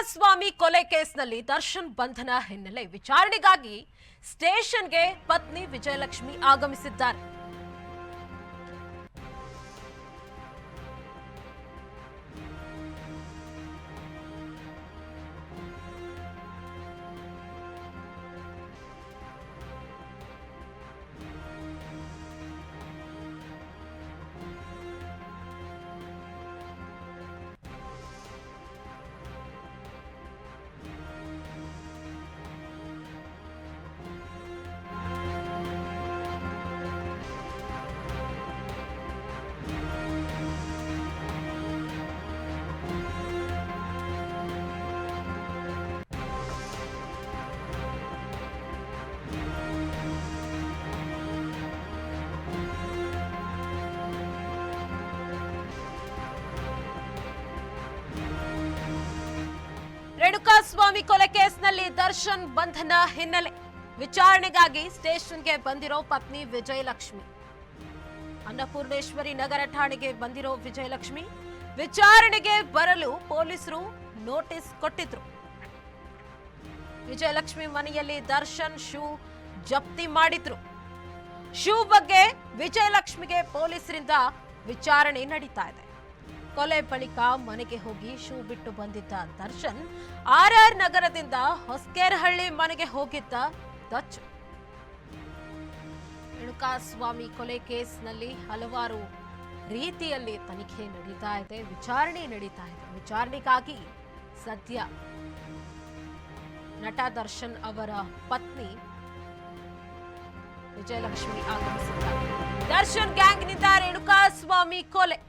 ರೇಣುಕಾಸ್ವಾಮಿ ಕೊಲೆ ಕೇಸ್ನಲ್ಲಿ ದರ್ಶನ್ ಬಂಧನ ಹಿನ್ನೆಲೆ ವಿಚಾರಣೆಗಾಗಿ ಸ್ಟೇಷನ್ಗೆ ಪತ್ನಿ ವಿಜಯಲಕ್ಷ್ಮಿ ಆಗಮಿಸಿದ್ದಾರೆ. ರೇಣುಕಾಸ್ವಾಮಿ ಕೊಲೆ ಕೇಸ್ನಲ್ಲಿ ದರ್ಶನ್ ಬಂಧನ ಹಿನ್ನೆಲೆ ವಿಚಾರಣೆಗಾಗಿ ಸ್ಟೇಷನ್ಗೆ ಬಂದಿರೋ ಪತ್ನಿ ವಿಜಯಲಕ್ಷ್ಮಿ. ಅನ್ನಪೂರ್ಣೇಶ್ವರಿ ನಗರ ಠಾಣೆಗೆ ಬಂದಿರೋ ವಿಜಯಲಕ್ಷ್ಮಿ ವಿಚಾರಣೆಗೆ ಬರಲು ಪೊಲೀಸರು ನೋಟಿಸ್ ಕೊಟ್ಟಿದ್ರು. ವಿಜಯಲಕ್ಷ್ಮಿ ಮನೆಯಲ್ಲಿ ದರ್ಶನ್ ಶೂ ಜಪ್ತಿ ಮಾಡಿದ್ರು. ಶೂ ಬಗ್ಗೆ ವಿಜಯಲಕ್ಷ್ಮಿಗೆ ಪೊಲೀಸರಿಂದ ವಿಚಾರಣೆ ನಡೀತಾ ಇದೆ. ಕೊಲೆ ಬಳಿಕ ಮನೆಗೆ ಹೋಗಿ ಶೂ ಬಿಟ್ಟು ಬಂದಿದ್ದ ದರ್ಶನ್ ಆರ್ಆರ್ ನಗರದಿಂದ ಹೊಸಕೇರಹಳ್ಳಿ ಮನೆಗೆ ಹೋಗಿದ್ದ ದಚ್ಚು. ರೇಣುಕಾಸ್ವಾಮಿ ಕೊಲೆ ಕೇಸ್ನಲ್ಲಿ ಹಲವಾರು ರೀತಿಯಲ್ಲಿ ತನಿಖೆ ನಡೀತಾ ಇದೆ, ವಿಚಾರಣೆ ನಡೀತಾ ಇದೆ. ವಿಚಾರಣೆಗಾಗಿ ಸದ್ಯ ನಟ ದರ್ಶನ್ ಅವರ ಪತ್ನಿ ವಿಜಯಲಕ್ಷ್ಮಿ ಆಗಮಿಸಿದ್ದಾರೆ. ದರ್ಶನ್ ಗ್ಯಾಂಗ್ನಿಂದ ರೇಣುಕಾಸ್ವಾಮಿ ಕೊಲೆ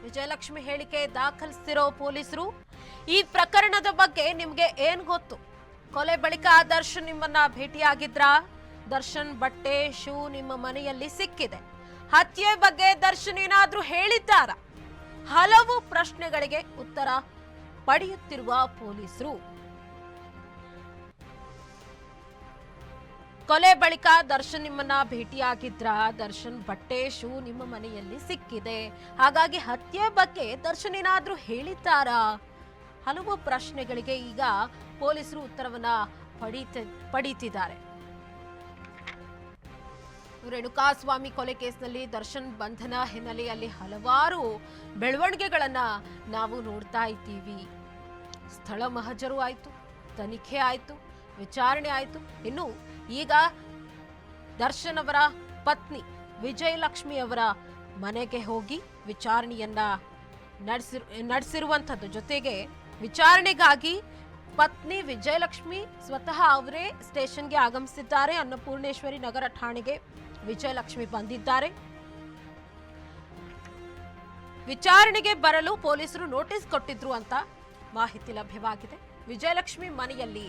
ವಿಜಯಲಕ್ಷ್ಮಿ ಹೇಳಿಕೆ ದಾಖಲಿಸಿರೋ ಪೊಲೀಸರು ಈ ಪ್ರಕರಣದ ಬಗ್ಗೆ ನಿಮ್ಗೆ ಏನ್ ಗೊತ್ತು? ಕೊಲೆ ಬಳಿಕ ದರ್ಶನ್ ನಿಮ್ಮನ್ನ ಭೇಟಿಯಾಗಿದ್ರಾ? ದರ್ಶನ್ ಬಟ್ಟೆ ಶೂ ನಿಮ್ಮ ಮನೆಯಲ್ಲಿ ಸಿಕ್ಕಿದೆ. ಹತ್ಯೆ ಬಗ್ಗೆ ದರ್ಶನ್ ಏನಾದ್ರೂ ಹೇಳಿದ್ದಾರ? ಹಲವು ಪ್ರಶ್ನೆಗಳಿಗೆ ಉತ್ತರ ಪಡೆಯುತ್ತಿರುವ ಪೊಲೀಸರು ಕೊಲೆ ಬಳಿಕ ದರ್ಶನ್ ನಿಮ್ಮನ್ನ ಭೇಟಿಯಾಗಿದ್ರ? ದರ್ಶನ್ ಬಟ್ಟೆ ಶೂ ನಿಮ್ಮ ಮನೆಯಲ್ಲಿ ಸಿಕ್ಕಿದೆ, ಹಾಗಾಗಿ ಹತ್ಯೆ ಬಗ್ಗೆ ದರ್ಶನ್ ಏನಾದ್ರೂ ಹೇಳಿದ್ದಾರಾ? ಹಲವು ಪ್ರಶ್ನೆಗಳಿಗೆ ಈಗ ಪೊಲೀಸರು ಉತ್ತರವನ್ನ ಪಡೀತಿದ್ದಾರೆ. ರೇಣುಕಾಸ್ವಾಮಿ ಕೊಲೆ ಕೇಸ್ನಲ್ಲಿ ದರ್ಶನ್ ಬಂಧನ ಹಿನ್ನೆಲೆಯಲ್ಲಿ ಹಲವಾರು ಬೆಳವಣಿಗೆಗಳನ್ನ ನಾವು ನೋಡ್ತಾ ಇದ್ದೀವಿ. ಸ್ಥಳ ಮಹಜರು ಆಯ್ತು, ತನಿಖೆ ಆಯ್ತು, ವಿಚಾರಣೆ ಆಯ್ತು. ಇನ್ನು ಈಗ ದರ್ಶನ್ ಅವರ ಪತ್ನಿ ವಿಜಯಲಕ್ಷ್ಮಿ ಅವರ ಮನೆಗೆ ಹೋಗಿ ವಿಚಾರಣೆಯನ್ನ ನಡೆಸಿರುವಂಥದ್ದು. ಜೊತೆಗೆ ವಿಚಾರಣೆಗಾಗಿ ಪತ್ನಿ ವಿಜಯಲಕ್ಷ್ಮಿ ಸ್ವತಃ ಅವರೇ ಸ್ಟೇಷನ್ಗೆ ಆಗಮಿಸಿದ್ದಾರೆ. ಅನ್ನಪೂರ್ಣೇಶ್ವರಿ ನಗರ ಠಾಣೆಗೆ ವಿಜಯಲಕ್ಷ್ಮಿ ಬಂದಿದ್ದಾರೆ. ವಿಚಾರಣೆಗೆ ಬರಲು ಪೊಲೀಸರು ನೋಟಿಸ್ ಕೊಟ್ಟಿದ್ರು ಅಂತ ಮಾಹಿತಿ ಲಭ್ಯವಾಗಿದೆ. ವಿಜಯಲಕ್ಷ್ಮಿ ಮನೆಯಲ್ಲಿ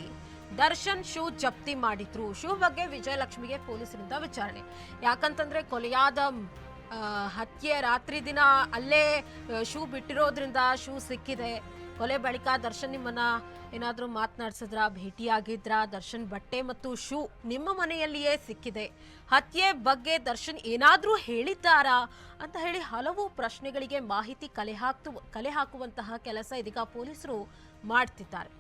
ದರ್ಶನ್ ಶೂ ಜಪ್ತಿ ಮಾಡಿದ್ರು. ಶೂ ಬಗ್ಗೆ ವಿಜಯಲಕ್ಷ್ಮಿಗೆ ಪೊಲೀಸರಿಂದ ವಿಚಾರಣೆ. ಯಾಕಂತಂದ್ರೆ ಕೊಲೆಯಾದ ಹತ್ಯೆ ರಾತ್ರಿ ದಿನ ಅಲ್ಲೇ ಶೂ ಬಿಟ್ಟಿರೋದ್ರಿಂದ ಶೂ ಸಿಕ್ಕಿದೆ. ಕೊಲೆ ಬಳಿಕ ದರ್ಶನ್ ನಿಮ್ಮನ್ನ ಏನಾದ್ರೂ ಮಾತನಾಡಿಸಿದ್ರ, ಭೇಟಿಯಾಗಿದ್ರ? ದರ್ಶನ್ ಬಟ್ಟೆ ಮತ್ತು ಶೂ ನಿಮ್ಮ ಮನೆಯಲ್ಲಿಯೇ ಸಿಕ್ಕಿದೆ. ಹತ್ಯೆ ಬಗ್ಗೆ ದರ್ಶನ್ ಏನಾದ್ರೂ ಹೇಳಿದ್ದಾರಾ ಅಂತ ಹೇಳಿ ಹಲವು ಪ್ರಶ್ನೆಗಳಿಗೆ ಮಾಹಿತಿ ಕಲೆ ಹಾಕುವಂತಹ ಕೆಲಸ ಇದೀಗ ಪೊಲೀಸರು ಮಾಡ್ತಿದ್ದಾರೆ.